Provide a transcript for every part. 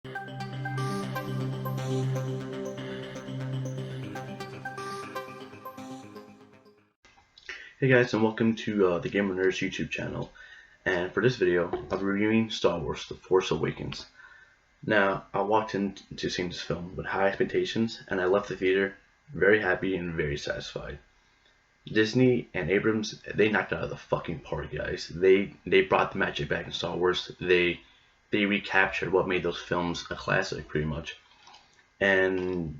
Hey guys, and welcome to the Gamer Nerds YouTube channel. And for this video, I'll be reviewing Star Wars: The Force Awakens. Now, I walked into seeing this film with high expectations, and I left the theater very happy and very satisfied. Disney and Abrams, they knocked it out of the fucking park, guys. They brought the magic back in Star Wars. They recaptured what made those films a classic, pretty much. And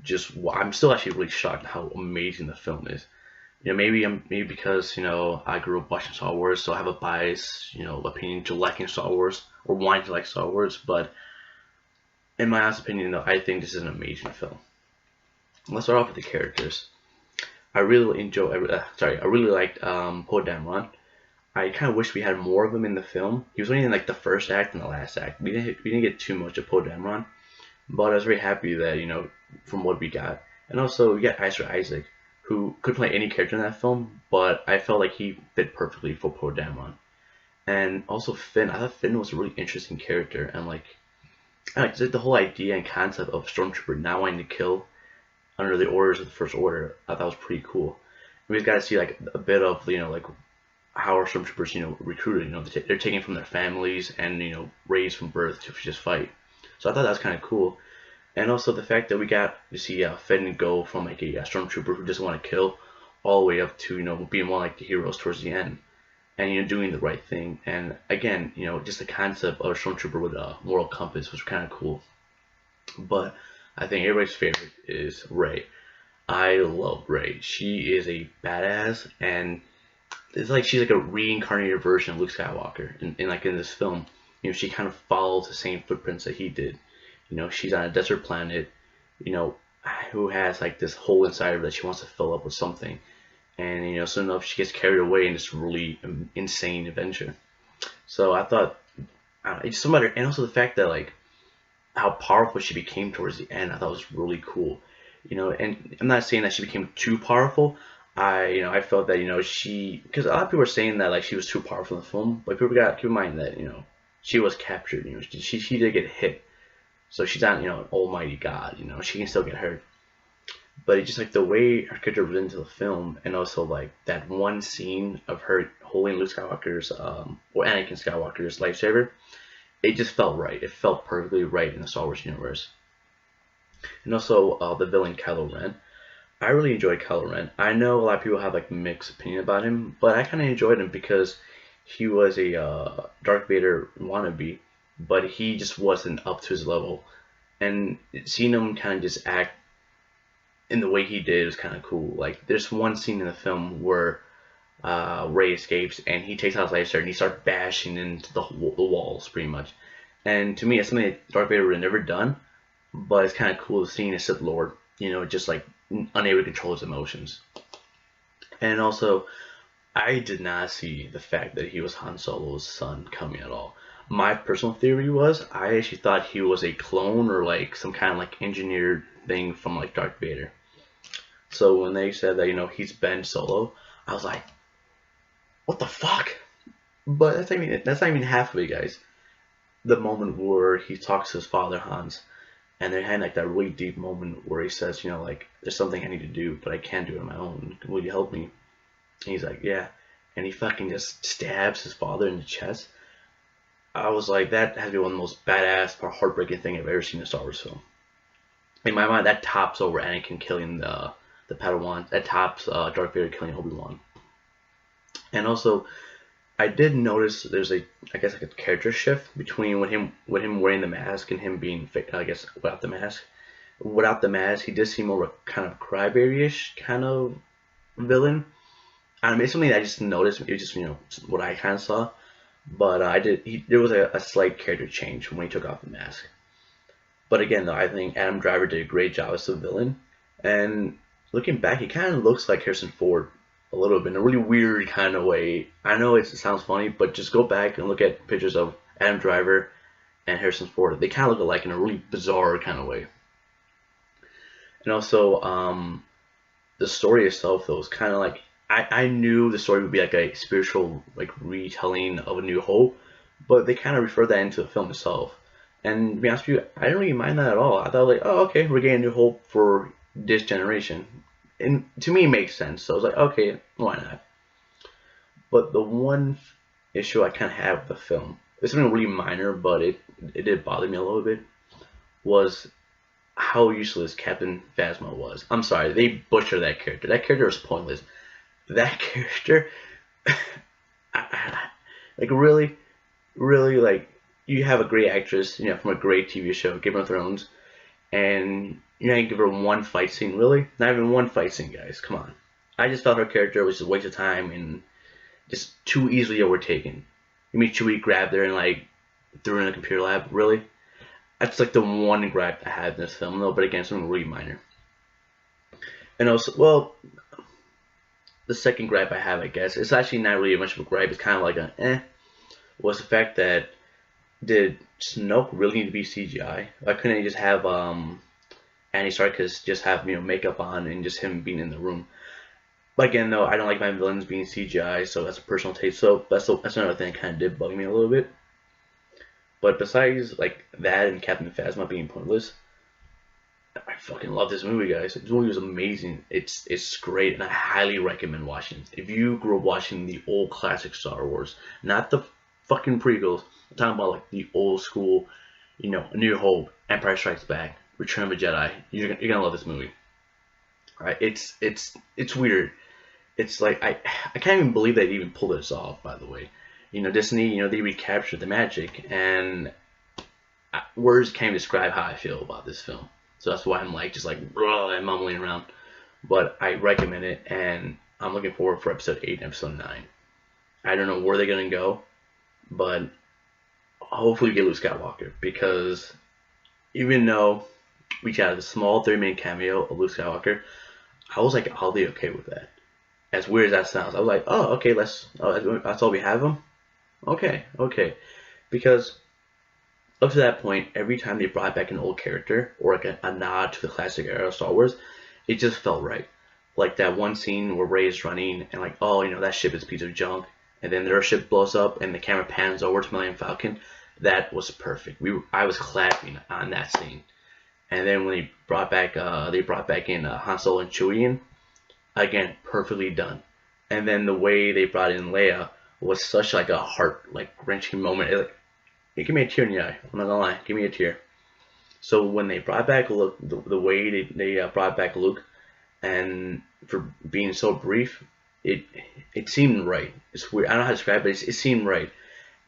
I'm still actually really shocked how amazing the film is. Maybe because I grew up watching Star Wars, so I have a bias, opinion to liking Star Wars or wanting to like Star Wars. But in my honest opinion, though, I think this is an amazing film. Let's start off with the characters. I really liked Poe Dameron. I kind of wish we had more of him in the film. He was only in like the first act and the last act. We didn't get too much of Poe Dameron, but I was very happy that from what we got. And also we got Oscar Isaac, who could play any character in that film, but I felt like he fit perfectly for Poe Dameron. And also Finn, I thought Finn was a really interesting character, and I like the whole idea and concept of Stormtrooper not wanting to kill under the orders of the First Order. I thought was pretty cool. And we've got to see like a bit of like how our Stormtroopers recruited. They're taken from their families and raised from birth to just fight. So I thought that was kind of cool. And also the fact that we got to see Finn go from like a stormtrooper who doesn't want to kill, all the way up to being one like the heroes towards the end, and doing the right thing. And again, just the concept of a stormtrooper with a moral compass was kind of cool. But I think everybody's favorite is Rey. I love Rey. She is a badass, and it's like she's like a reincarnated version of Luke Skywalker. In this film, she kind of follows the same footprints that he did. She's on a desert planet, who has like this hole inside her that she wants to fill up with something. And, soon enough she gets carried away in this really insane adventure. So I thought, it's so matter, and also the fact that like how powerful she became towards the end, I thought was really cool. And I'm not saying that she became too powerful. I felt that, because a lot of people are saying that like she was too powerful in the film, but people got to keep in mind that, she was captured, she did get hit. So she's not, an almighty god, she can still get hurt. But it's just like the way her character was into the film, and also like that one scene of her holding Luke Skywalker's, or Anakin Skywalker's lightsaber, it just felt right. It felt perfectly right in the Star Wars universe. And also the villain Kylo Ren. I really enjoyed Kylo Ren. I know a lot of people have like mixed opinion about him, but I kind of enjoyed him because he was a Darth Vader wannabe, but he just wasn't up to his level. And seeing him kind of just act in the way he did was kind of cool. Like, there's one scene in the film where Rey escapes and he takes out his lightsaber and he starts bashing into the walls, pretty much. And to me, it's something that Darth Vader would have never done, but it's kind of cool seeing a Sith Lord, just like unable to control his emotions. And also, I did not see the fact that he was Han Solo's son coming at all. My personal theory was I actually thought he was a clone or like some kind of like engineered thing from like Darth Vader. So when they said that he's Ben Solo, I was like, what the fuck? But that's not even half of it, guys. The moment where he talks to his father Hans, and they had like that really deep moment where he says, like, there's something I need to do, but I can't do it on my own. Will you help me? And he's like, yeah. And he fucking just stabs his father in the chest. I was like, that has to be one of the most badass or heartbreaking thing I've ever seen in a Star Wars film. In my mind, that tops over Anakin killing the Padawan. That tops Darth Vader killing Obi-Wan. And also, I did notice there's I guess like a character shift between him wearing the mask and him being, I guess, without the mask. Without the mask, he did seem more of a kind of crybaby-ish kind of villain. I mean, it's something that I just noticed. It was just what I kind of saw. But there was a slight character change when he took off the mask. But again, though, I think Adam Driver did a great job as the villain. And looking back, he kind of looks like Harrison Ford a little bit in a really weird kind of way. I know it sounds funny, but just go back and look at pictures of Adam Driver and Harrison Ford. They kind of look alike in a really bizarre kind of way. And also, the story itself, though, is kind of like, I knew the story would be like a spiritual like retelling of A New Hope, but they kind of refer that into the film itself. And to be honest with you, I didn't really mind that at all. I thought like, oh, okay, we're getting new hope for this generation, and to me it makes sense. So I was like, okay, why not? But the one issue I kind of have with the film, it's something really minor, but it did bother me a little bit, was how useless Captain Phasma was. I'm sorry, they butchered that character. That character was pointless. That character, like really, really, like you have a great actress, from a great TV show, Game of Thrones, and you're not gonna give her one fight scene. Really, not even one fight scene, guys. Come on. I just felt her character was just a waste of time and just too easily overtaken. You mean Chewie grabbed her and like threw her in a computer lab? Really? That's like the one gripe I had in this film, though. But again, something really minor. And also, well, the second gripe I have, I guess, it's actually not really much of a gripe. It's kind of like a was the fact that did Snoke really need to be CGI? Why couldn't he just have Andy Serkis just have makeup on and just him being in the room? But again, though, I don't like my villains being CGI, so that's a personal taste. So that's another thing that kind of did bug me a little bit. But besides like that and Captain Phasma being pointless, I fucking love this movie, guys. This movie was amazing. It's great, and I highly recommend watching it. If you grew up watching the old classic Star Wars, not the fucking prequels, I'm talking about like the old school, A New Hope, Empire Strikes Back, Return of the Jedi, you're gonna love this movie. All right, it's weird. It's like I can't even believe they even pulled this off. By the way, Disney, they recaptured the magic, and words can't describe how I feel about this film. So that's why I'm like just like I'm mumbling around. But I recommend it, and I'm looking forward for episode 8 and episode 9. I don't know where they're gonna go, but hopefully we get Luke Skywalker, because even though we got a small 3-minute cameo of Luke Skywalker, I was like, I'll be okay with that. As weird as that sounds, I was like, oh, okay, that's all we have him. Okay, because up to that point, every time they brought back an old character or like a nod to the classic era of Star Wars, it just felt right. Like that one scene where Rey is running and like, oh, that ship is a piece of junk, and then their ship blows up and the camera pans over to Millennium Falcon. That was perfect. I was clapping on that scene. And then when they brought back in Han Solo and Chewie in, again, perfectly done. And then the way they brought in Leia was such like a heart wrenching moment. It gave me a tear in the eye. I'm not gonna lie, give me a tear. So when they brought back Luke, the way they brought back Luke, and for being so brief, it seemed right. It's weird. I don't know how to describe it. It seemed right,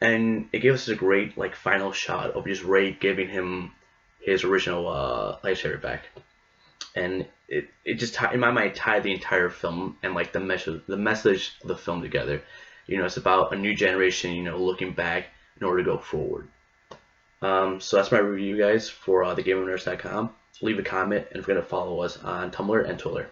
and it gave us a great final shot of just Rey giving him his original lightsaber back, and it just in my mind tied the entire film and like the message of the film together. It's about a new generation, looking back in order to go forward. So that's my review, guys, for thegameofnerds.com. Leave a comment and forget to follow us on Tumblr and Twitter.